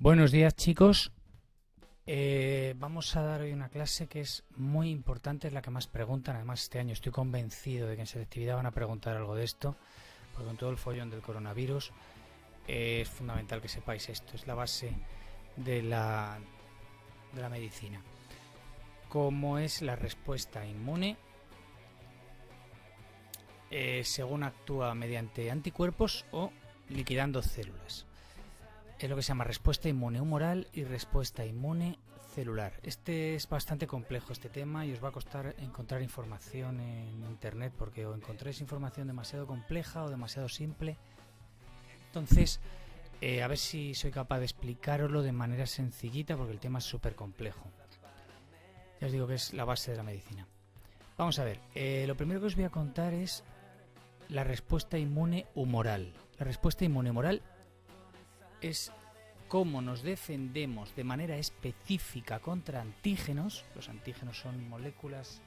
Buenos días, chicos. Vamos a dar hoy una clase que es muy importante, es la que más preguntan. Además, este año estoy convencido de que en selectividad van a preguntar algo de esto, porque con todo el follón del coronavirus es fundamental que sepáis esto. Es la base de la medicina. ¿Cómo es la respuesta inmune? Según actúa mediante anticuerpos o liquidando células. Es lo que se llama respuesta inmune humoral y respuesta inmune celular. Este es bastante complejo este tema y os va a costar encontrar información en internet porque o encontréis información demasiado compleja o demasiado simple. Entonces, a ver si soy capaz de explicaroslo de manera sencillita porque el tema es súper complejo. Ya os digo que es la base de la medicina. Vamos a ver, lo primero que os voy a contar es la respuesta inmune humoral. La respuesta inmune humoral es cómo nos defendemos de manera específica contra antígenos. Los antígenos son moléculas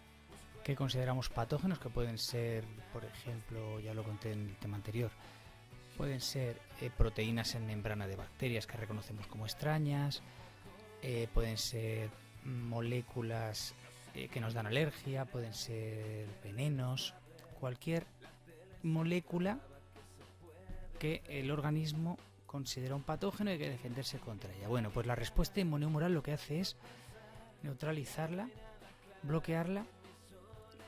que consideramos patógenos, que pueden ser, por ejemplo, ya lo conté en el tema anterior, pueden ser proteínas en membrana de bacterias que reconocemos como extrañas, pueden ser moléculas que nos dan alergia, pueden ser venenos, cualquier molécula que el organismo considera un patógeno y hay que defenderse contra ella. Bueno, pues la respuesta inmune humoral lo que hace es neutralizarla, bloquearla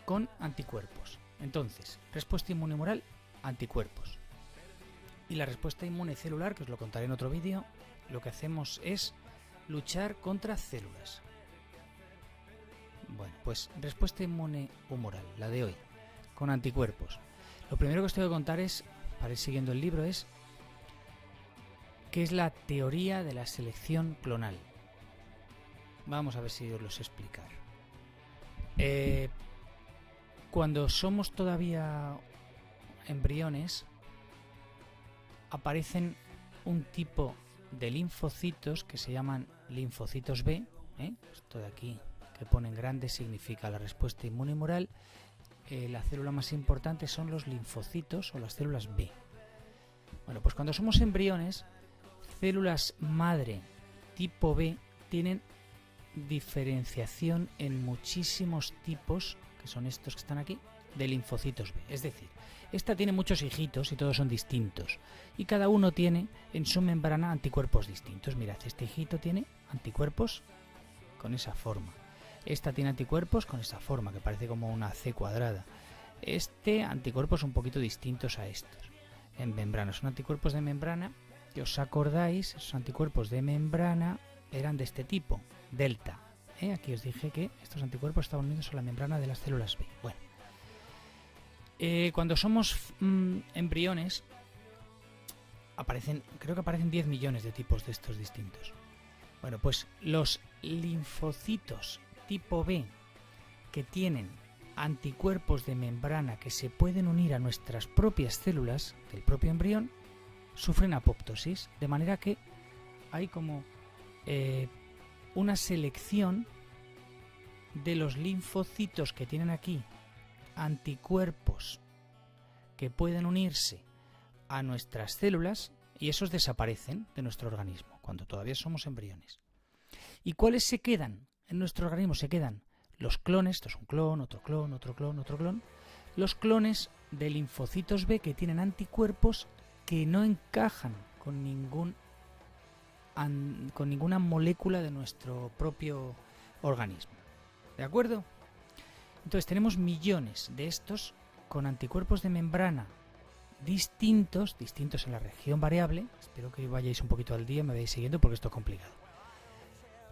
con anticuerpos. Entonces, respuesta inmune humoral, anticuerpos. Y la respuesta inmune celular, que os lo contaré en otro vídeo, lo que hacemos es luchar contra células. Bueno, pues respuesta inmune humoral, la de hoy, con anticuerpos. Lo primero que os tengo que contar es, para ir siguiendo el libro, es ¿qué es la teoría de la selección clonal? Vamos a ver si os lo sé explicar. Cuando somos todavía embriones, aparecen un tipo de linfocitos que se llaman linfocitos B. Esto de aquí que ponen grande significa la respuesta inmune humoral. La célula más importante son los linfocitos o las células B. Bueno, pues cuando somos embriones, células madre tipo B tienen diferenciación en muchísimos tipos, que son estos que están aquí, de linfocitos B. Es decir, esta tiene muchos hijitos y todos son distintos. Y cada uno tiene en su membrana anticuerpos distintos. Mirad, este hijito tiene anticuerpos con esa forma. Esta tiene anticuerpos con esa forma, que parece como una C cuadrada. Este anticuerpos un poquito distintos a estos. En membrana, son anticuerpos de membrana. Que os acordáis, esos anticuerpos de membrana eran de este tipo, delta. Aquí os dije que estos anticuerpos estaban unidos a la membrana de las células B. Bueno, cuando somos embriones, creo que aparecen 10 millones de tipos de estos distintos. Bueno, pues los linfocitos tipo B que tienen anticuerpos de membrana que se pueden unir a nuestras propias células del propio embrión, sufren apoptosis, de manera que hay como una selección de los linfocitos que tienen aquí anticuerpos que pueden unirse a nuestras células y esos desaparecen de nuestro organismo cuando todavía somos embriones. ¿Y cuáles se quedan en nuestro organismo? Se quedan los clones, esto es un clon, otro clon, otro clon, otro clon, los clones de linfocitos B que tienen anticuerpos que no encajan con ninguna molécula de nuestro propio organismo. ¿De acuerdo? Entonces tenemos millones de estos con anticuerpos de membrana distintos en la región variable. Espero que vayáis un poquito al día, me vayáis siguiendo porque esto es complicado.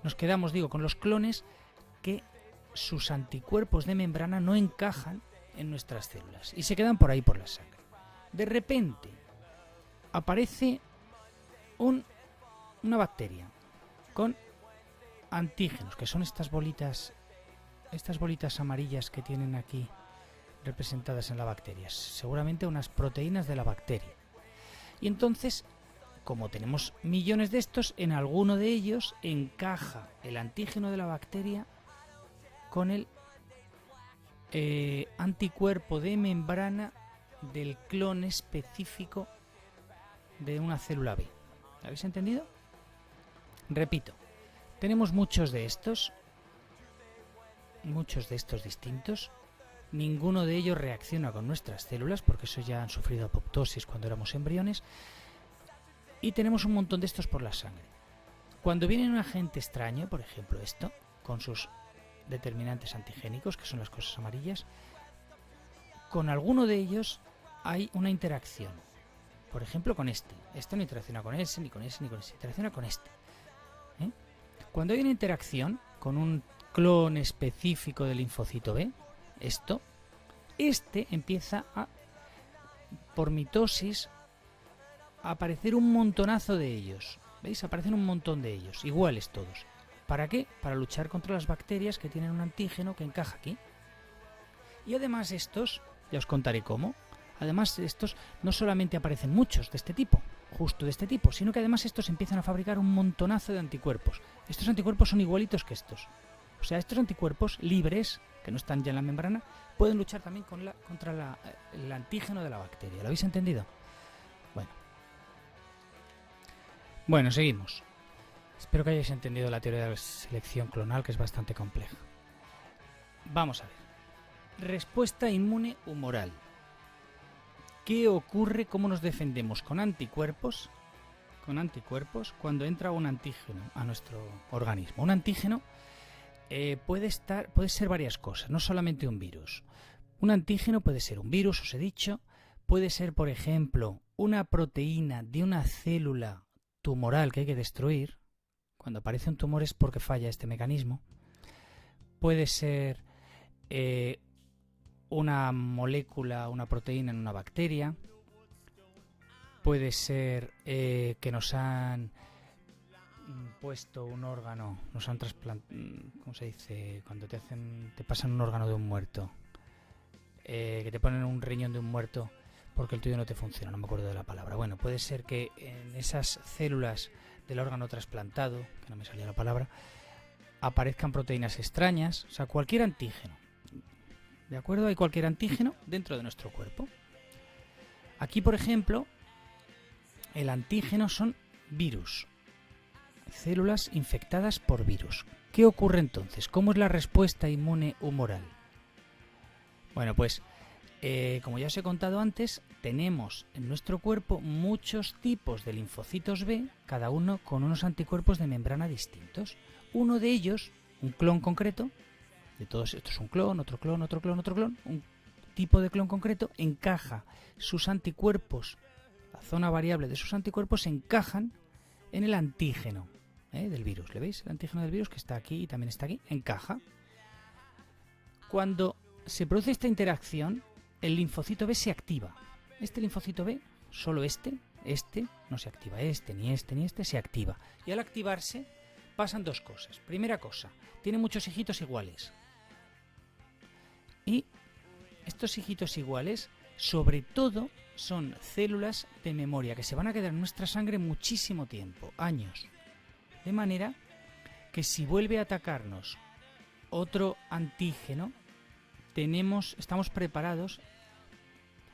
Nos quedamos, con los clones que sus anticuerpos de membrana no encajan en nuestras células y se quedan por ahí por la sangre. De repente aparece una bacteria con antígenos, que son estas bolitas amarillas que tienen aquí representadas en la bacteria, seguramente unas proteínas de la bacteria. Y entonces, como tenemos millones de estos, en alguno de ellos encaja el antígeno de la bacteria con el anticuerpo de membrana del clon específico de una célula B. ¿Lo habéis entendido? Repito, tenemos muchos de estos distintos. Ninguno de ellos reacciona con nuestras células, porque eso ya han sufrido apoptosis cuando éramos embriones. Y tenemos un montón de estos por la sangre. Cuando viene un agente extraño, por ejemplo esto, con sus determinantes antigénicos, que son las cosas amarillas, con alguno de ellos hay una interacción. Por ejemplo, con este. Este no interacciona con ese, ni con ese, ni con ese. Interacciona con este. Cuando hay una interacción con un clon específico del linfocito B, este empieza a, por mitosis, a aparecer un montonazo de ellos. ¿Veis? Aparecen un montón de ellos, iguales todos. ¿Para qué? Para luchar contra las bacterias que tienen un antígeno que encaja aquí. Y además estos, ya os contaré cómo, además estos no solamente aparecen muchos de este tipo, justo de este tipo, sino que además estos empiezan a fabricar un montonazo de anticuerpos. Estos anticuerpos son igualitos que estos. O sea, estos anticuerpos libres, que no están ya en la membrana, pueden luchar también contra el antígeno de la bacteria. ¿Lo habéis entendido? Bueno, seguimos. Espero que hayáis entendido la teoría de la selección clonal, que es bastante compleja. Vamos a ver. Respuesta inmune humoral. ¿Qué ocurre? ¿Cómo nos defendemos con anticuerpos? Cuando entra un antígeno a nuestro organismo. Un antígeno puede ser varias cosas, no solamente un virus. Un antígeno puede ser un virus, os he dicho. Puede ser, por ejemplo, una proteína de una célula tumoral que hay que destruir. Cuando aparece un tumor es porque falla este mecanismo. Puede ser una molécula, una proteína en una bacteria. Puede ser que nos han puesto un órgano, nos han trasplantado, ¿cómo se dice? Cuando te pasan un órgano de un muerto, que te ponen un riñón de un muerto porque el tuyo no te funciona, no me acuerdo de la palabra. Bueno, puede ser que en esas células del órgano trasplantado, que no me salía la palabra, aparezcan proteínas extrañas, o sea, cualquier antígeno. ¿De acuerdo? Hay cualquier antígeno dentro de nuestro cuerpo. Aquí, por ejemplo, el antígeno son virus, células infectadas por virus. ¿Qué ocurre entonces? ¿Cómo es la respuesta inmune humoral? Bueno, pues como ya os he contado antes, tenemos en nuestro cuerpo muchos tipos de linfocitos B, cada uno con unos anticuerpos de membrana distintos. Uno de ellos, un clon concreto, de todos estos un clon, otro clon, otro clon, otro clon, un tipo de clon concreto encaja sus anticuerpos, la zona variable de sus anticuerpos encajan en el antígeno del virus. ¿Le veis? El antígeno del virus que está aquí y también está aquí, encaja. Cuando se produce esta interacción, el linfocito B se activa. Este linfocito B, solo este no se activa, ni este se activa. Y al activarse pasan dos cosas. Primera cosa, tiene muchos hijitos iguales. Y estos hijitos iguales, sobre todo, son células de memoria que se van a quedar en nuestra sangre muchísimo tiempo, años. De manera que si vuelve a atacarnos otro antígeno, estamos preparados,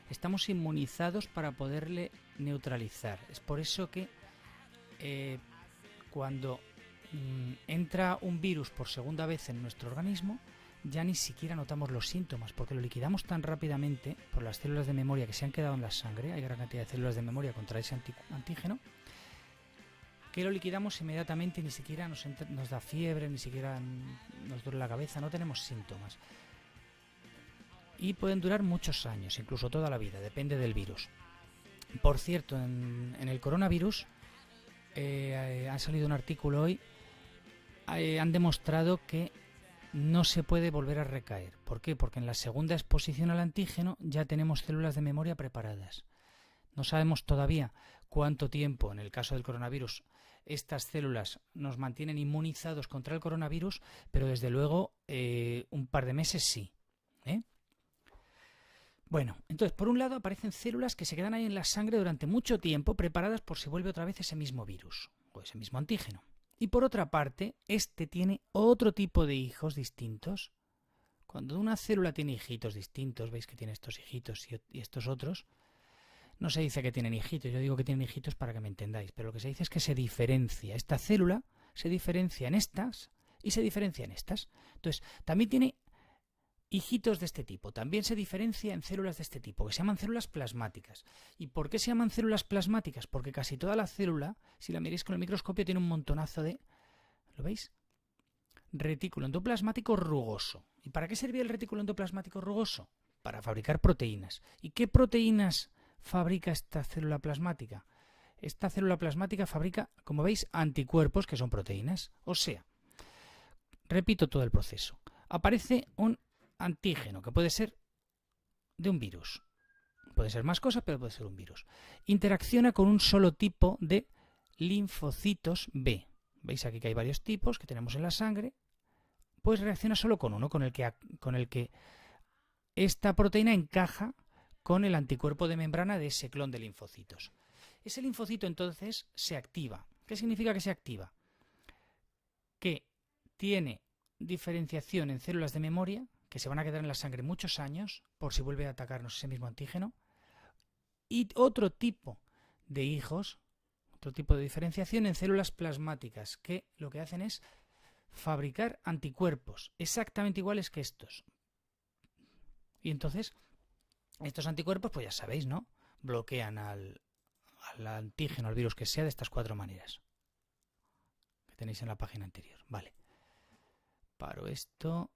estamos inmunizados para poderle neutralizar. Es por eso que cuando entra un virus por segunda vez en nuestro organismo, ya ni siquiera notamos los síntomas, porque lo liquidamos tan rápidamente por las células de memoria que se han quedado en la sangre. Hay gran cantidad de células de memoria contra ese antígeno, que lo liquidamos inmediatamente y ni siquiera nos da fiebre, ni siquiera nos duele la cabeza, no tenemos síntomas. Y pueden durar muchos años, incluso toda la vida, depende del virus. Por cierto, en el coronavirus ha salido un artículo hoy, han demostrado que no se puede volver a recaer. ¿Por qué? Porque en la segunda exposición al antígeno ya tenemos células de memoria preparadas. No sabemos todavía cuánto tiempo, en el caso del coronavirus, estas células nos mantienen inmunizados contra el coronavirus, pero desde luego un par de meses sí. Bueno, entonces por un lado aparecen células que se quedan ahí en la sangre durante mucho tiempo, preparadas por si vuelve otra vez ese mismo virus o ese mismo antígeno. Y por otra parte, este tiene otro tipo de hijos distintos. Cuando una célula tiene hijitos distintos, veis que tiene estos hijitos y estos otros, no se dice que tienen hijitos, yo digo que tienen hijitos para que me entendáis, pero lo que se dice es que se diferencia. Esta célula se diferencia en estas y se diferencia en estas. Entonces, también tiene hijitos de este tipo. También se diferencia en células de este tipo, que se llaman células plasmáticas. ¿Y por qué se llaman células plasmáticas? Porque casi toda la célula, si la miráis con el microscopio, tiene un montonazo de... ¿Lo veis? Retículo endoplasmático rugoso. ¿Y para qué servía el retículo endoplasmático rugoso? Para fabricar proteínas. ¿Y qué proteínas fabrica esta célula plasmática? Esta célula plasmática fabrica, como veis, anticuerpos, que son proteínas. O sea, repito todo el proceso. Aparece un antígeno, que puede ser de un virus. Puede ser más cosas, pero puede ser un virus. Interacciona con un solo tipo de linfocitos B. Veis aquí que hay varios tipos que tenemos en la sangre. Pues reacciona solo con uno, con el que esta proteína encaja con el anticuerpo de membrana de ese clon de linfocitos. Ese linfocito entonces se activa. ¿Qué significa que se activa? Que tiene diferenciación en células de memoria que se van a quedar en la sangre muchos años por si vuelve a atacarnos ese mismo antígeno, y otro tipo de hijos, otro tipo de diferenciación en células plasmáticas que lo que hacen es fabricar anticuerpos exactamente iguales que estos. Y entonces estos anticuerpos, pues ya sabéis, ¿no? Bloquean al antígeno, al virus que sea, de estas 4 maneras que tenéis en la página anterior. Vale. Paro esto.